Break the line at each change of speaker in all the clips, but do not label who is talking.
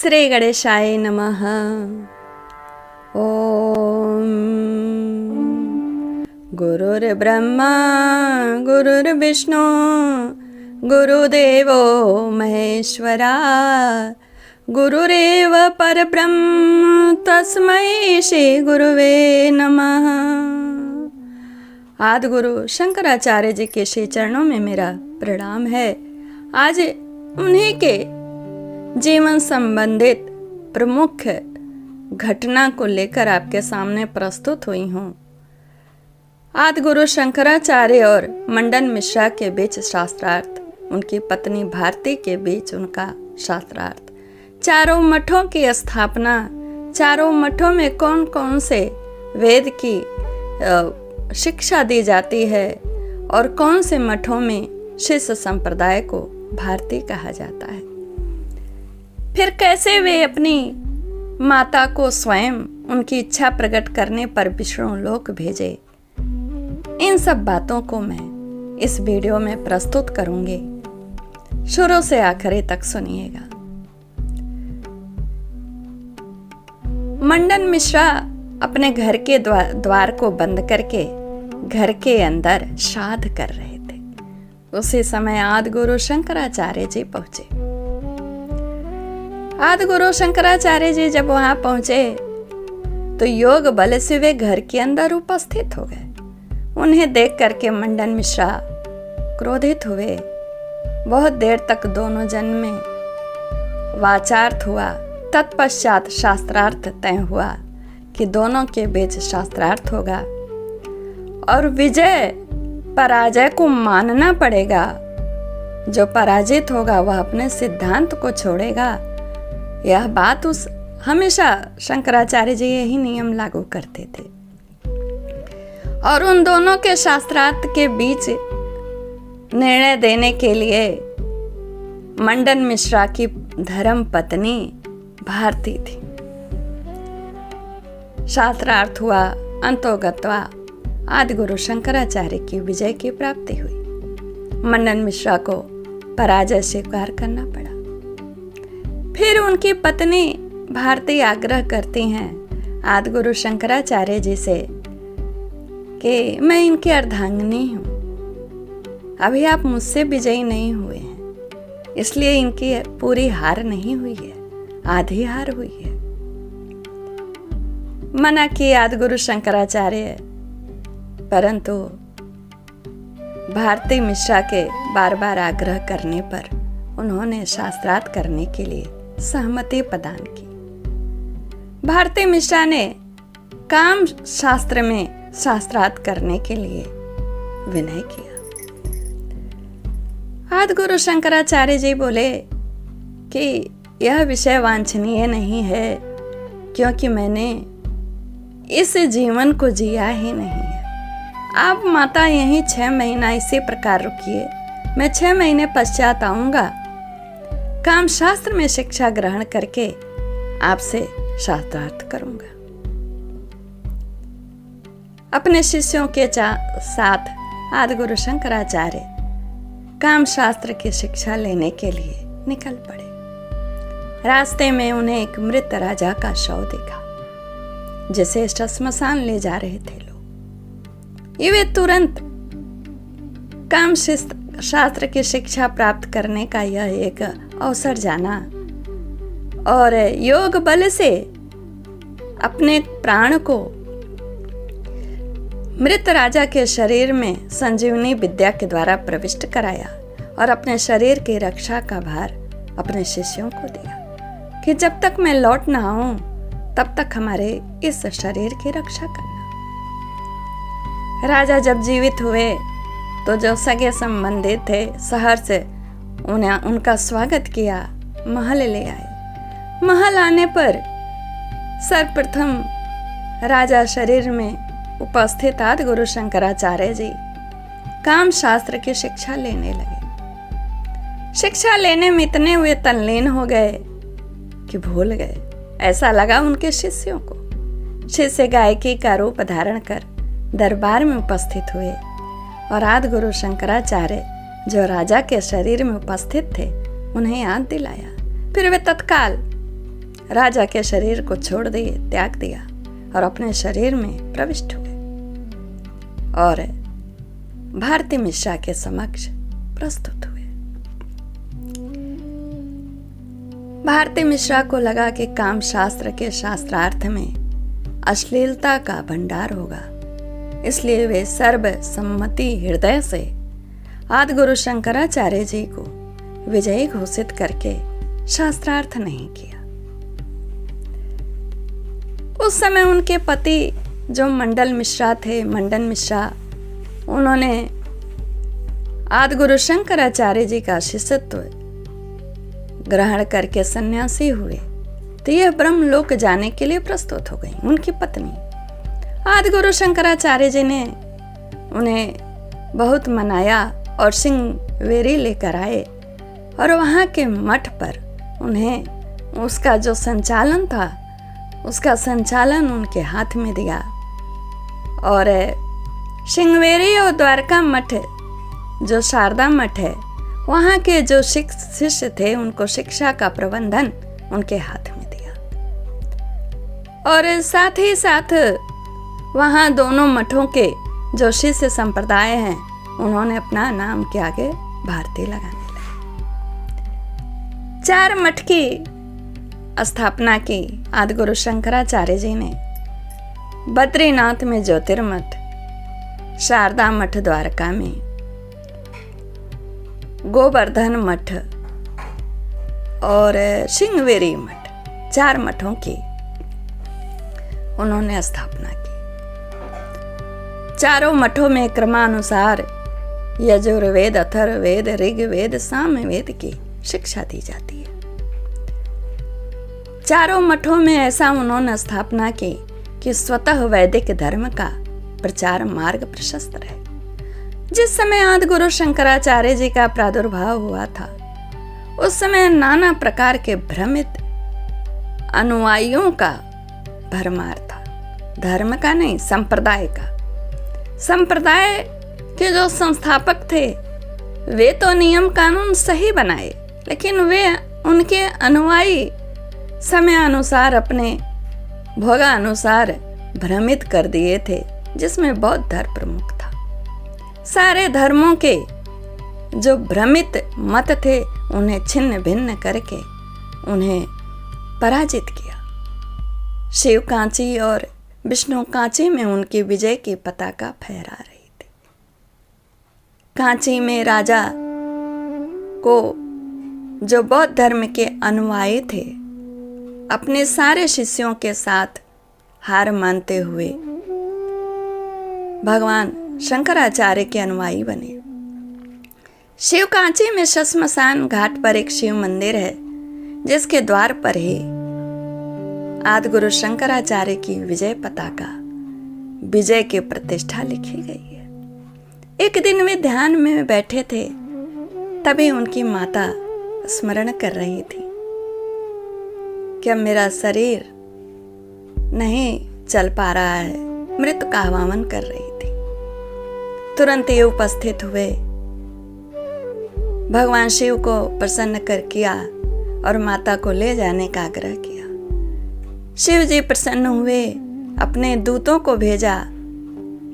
श्री गणेशाय नमः। ओम गुरुर्ब्रह्मा गुरुर्विष्णु गुरुदेवो महेश्वरा गुरुरेव परब्रह्म तस्मै श्री गुरुवे नमः। आदि गुरु शंकराचार्य जी के श्री चरणों में मेरा प्रणाम है। आज उन्हीं के जीवन संबंधित प्रमुख घटना को लेकर आपके सामने प्रस्तुत हुई हूँ। आदि गुरु शंकराचार्य और मंडन मिश्रा के बीच शास्त्रार्थ, उनकी पत्नी भारती के बीच उनका शास्त्रार्थ, चारों मठों की स्थापना, चारों मठों में कौन कौन से वेद की शिक्षा दी जाती है और कौन से मठों में शिष्य संप्रदाय को भारती कहा जाता है। फिर कैसे वे अपनी माता को स्वयं उनकी इच्छा प्रकट करने पर विष्णु लोक भेजे, इन सब बातों को मैं इस वीडियो में प्रस्तुत करूंगी। शुरू से आखिरी तक सुनिएगा। मंडन मिश्रा अपने घर के द्वार को बंद करके घर के अंदर श्राद्ध कर रहे थे। उसी समय आदि गुरु शंकराचार्य जी पहुंचे। आदि गुरु शंकराचार्य जी जब वहां पहुंचे तो योग बल से वे घर के अंदर उपस्थित हो गए। उन्हें देख करके मंडन मिश्रा क्रोधित हुए। बहुत देर तक दोनों जन में वाचार्थ हुआ। तत्पश्चात शास्त्रार्थ तय हुआ कि दोनों के बीच शास्त्रार्थ होगा और विजय पराजय को मानना पड़ेगा। जो पराजित होगा वह अपने सिद्धांत को छोड़ेगा। यह बात हमेशा शंकराचार्य जी यही नियम लागू करते थे। और उन दोनों के शास्त्रार्थ के बीच निर्णय देने के लिए मंडन मिश्रा की धर्म पत्नी भारती थी। शास्त्रार्थ हुआ, अंतोगत्वा आदि गुरु शंकराचार्य की विजय की प्राप्ति हुई। मंडन मिश्रा को पराजय स्वीकार करना पड़ा। फिर उनकी पत्नी भारती आग्रह करती हैं आदि गुरु शंकराचार्य जी से कि मैं इनकी अर्धांगिनी हूँ, अभी आप मुझसे विजयी नहीं हुए हैं, इसलिए इनकी पूरी हार नहीं हुई है, आधी हार हुई है। मना की आदि गुरु शंकराचार्य, परंतु भारती मिश्रा के बार बार आग्रह करने पर उन्होंने शास्त्रार्थ करने के लिए सहमति प्रदान की। भारती मिश्रा ने काम शास्त्र में शास्त्रार्थ करने के लिए विनय किया। आदि गुरु शंकराचार्य जी बोले कि यह विषय वांछनीय नहीं है, क्योंकि मैंने इस जीवन को जिया ही नहीं है। आप माता यहीं 6 महीना इसी प्रकार रुकिए, मैं 6 महीने पश्चात आऊंगा। काम शास्त्र में शिक्षा ग्रहण करके आपसे शास्त्रार्थ करूंगा। अपने शिष्यों के साथ आदि गुरु शंकराचार्य काम शास्त्र की शिक्षा लेने के लिए निकल पड़े। रास्ते में उन्हें एक मृत राजा का शव दिखा, जिसे श्मशान ले जा रहे थे लोग। ये वे तुरंत काम शास्त्र की शिक्षा प्राप्त करने का यह एक अवसर जाना और योग बल से अपने प्राण को मृत राजा के शरीर में संजीवनी विद्या के द्वारा प्रविष्ट कराया और अपने शरीर की रक्षा का भार अपने शिष्यों को दिया कि जब तक मैं लौट ना आऊं तब तक हमारे इस शरीर की रक्षा करना। राजा जब जीवित हुए तो जो सगे संबंधी थे शहर से उनका स्वागत किया, महल ले आए। महल आने पर सर्वप्रथम राजा शरीर में उपस्थित आदि गुरु शंकराचार्य जी काम शास्त्र की शिक्षा लेने लगे। शिक्षा लेने में इतने हुए तल्लीन हो गए कि भूल गए। ऐसा लगा उनके शिष्यों को। शिष्य गायकी का रूप धारण कर दरबार में उपस्थित हुए और आदि गुरु शंकराचार्य जो राजा के शरीर में उपस्थित थे उन्हें याद दिलाया। फिर वे तत्काल राजा के शरीर को छोड़ दिए, त्याग दिया और अपने शरीर में प्रविष्ट हुए और भारती मिश्रा के समक्ष प्रस्तुत हुए। भारती मिश्रा को लगा कि काम शास्त्र के शास्त्रार्थ में अश्लीलता का भंडार होगा, इसलिए वे सर्वसम्मति हृदय से आदिगुरु शंकराचार्य जी को विजयी घोषित करके शास्त्रार्थ नहीं किया। उस समय उनके पति जो मंडन मिश्रा, उन्होंने आदिगुरु शंकराचार्य जी का शिष्यत्व ग्रहण करके सन्यासी हुए, तो यह ब्रह्मलोक जाने के लिए प्रस्तुत हो गई। उनकी पत्नी आदिगुरु शंकराचार्य जी ने उन्हें बहुत मनाया और सिंहवेरी लेकर आए और वहाँ के मठ पर उन्हें उसका जो संचालन था, उसका संचालन उनके हाथ में दिया और सिंहवेरी और द्वारका मठ, जो शारदा मठ है, वहाँ के जो शिष्य थे उनको शिक्षा का प्रबंधन उनके हाथ में दिया और साथ ही साथ वहाँ दोनों मठों के जो शिष्य संप्रदाय हैं, उन्होंने अपना नाम के आगे भारती लगाने लगे। 4 मठ की स्थापना की आदिगुरु शंकराचार्य जी ने। बद्रीनाथ में ज्योतिर्मठ, शारदा मठ द्वारका में, गोवर्धन मठ और सिंहवेरी मठ, 4 मठों की उन्होंने स्थापना की। चारों मठों में क्रमानुसार यजुर्वेद, अथर्ववेद, ऋग्वेद, सामवेद की शिक्षा दी जाती है। चारों मठों में ऐसा उन्होंने स्थापना की कि स्वतः वैदिक धर्म का प्रचार मार्ग प्रशस्त रहे। जिस समय आदिगुरु शंकराचार्य जी का प्रादुर्भाव हुआ था, उस समय नाना प्रकार के भ्रमित अनुयायियों का भरमार था। धर्म का नहीं, संप्रदाय का। संप्रदाय के जो संस्थापक थे वे तो नियम कानून सही बनाए, लेकिन वे उनके अनुयायी समय अनुसार अपने भोगानुसार भ्रमित कर दिए थे, जिसमें बौद्ध धर्म प्रमुख था। सारे धर्मों के जो भ्रमित मत थे उन्हें छिन्न भिन्न करके उन्हें पराजित किया। शिव कांची और विष्णु कांची में उनकी विजय की पताका फहरा रही थी। कांची में राजा को जो बौद्ध धर्म के अनुयायी थे अपने सारे शिष्यों के साथ हार मानते हुए भगवान शंकराचार्य के अनुयायी बने। शिव कांची में श्मशान घाट पर एक शिव मंदिर है, जिसके द्वार पर ही आदिगुरु शंकराचार्य की विजय पताका, विजय की प्रतिष्ठा लिखी गई है। एक दिन वे ध्यान में बैठे थे, तभी उनकी माता स्मरण कर रही थी कि अब मेरा शरीर नहीं चल पा रहा है, मृत्यु का आह्वान कर रही थी। तुरंत ये उपस्थित हुए, भगवान शिव को प्रसन्न कर किया और माता को ले जाने का आग्रह किया। शिव जी प्रसन्न हुए, अपने दूतों को भेजा।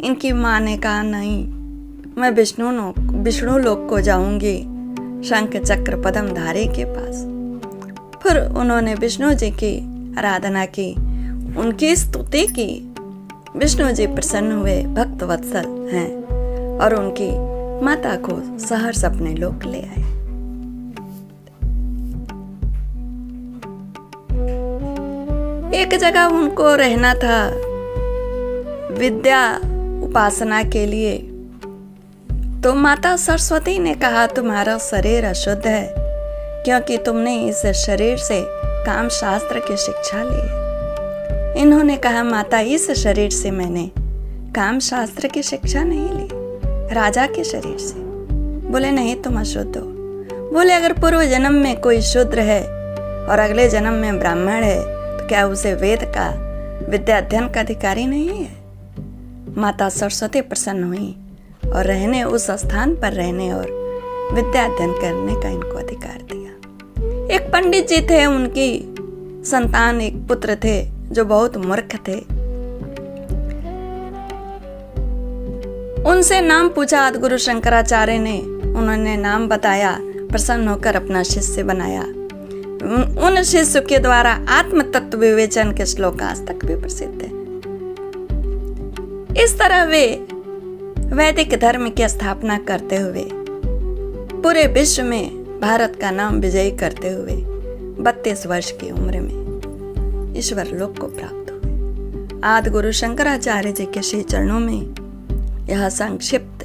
इनकी माँ ने कहा नहीं, मैं विष्णु लोक को जाऊंगी, शंख चक्र पद्मधारी के पास। फिर उन्होंने विष्णु जी की आराधना की, उनकी स्तुति की। विष्णु जी प्रसन्न हुए, भक्त वत्सल हैं और उनकी माता को सहर्ष अपने लोक ले आए। एक जगह उनको रहना था विद्या उपासना के लिए, तो माता सरस्वती ने कहा तुम्हारा शरीर अशुद्ध है, क्योंकि तुमने इस शरीर से काम शास्त्र की शिक्षा ली है। इन्होंने कहा माता, इस शरीर से मैंने काम शास्त्र की शिक्षा नहीं ली, राजा के शरीर से। बोले नहीं, तुम अशुद्ध हो। बोले अगर पूर्व जन्म में कोई शूद्र है और अगले जन्म में ब्राह्मण है, तो क्या उसे वेद का विद्या अध्ययन का अधिकारी नहीं है? माता सरस्वती प्रसन्न हुई और रहने उस स्थान पर रहने और विद्या अध्ययन करने का इनको अधिकार दिया। एक पंडित जी थे, उनकी संतान एक पुत्र थे जो बहुत मूर्ख थे। उनसे नाम पूछा आदिगुरु शंकराचार्य ने, उन्होंने नाम बताया, प्रसन्न होकर अपना शिष्य बनाया। उन शिष्य के द्वारा आत्म तत्व विवेचन के श्लोक आज तक भी प्रसिद्ध है। इस तरह वे वैदिक धर्म की स्थापना करते हुए पूरे विश्व में भारत का नाम विजयी करते हुए 32 वर्ष की उम्र में ईश्वर लोक को प्राप्त हुए। आदिगुरु शंकराचार्य जी के श्री चरणों में यह संक्षिप्त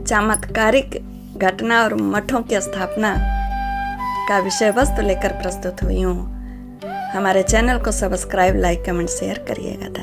चमत्कारिक घटना और मठों की स्थापना का विषय वस्तु लेकर प्रस्तुत हुई हूँ। हमारे चैनल को सब्सक्राइब, लाइक, कमेंट, शेयर करिएगा। धन्यवाद।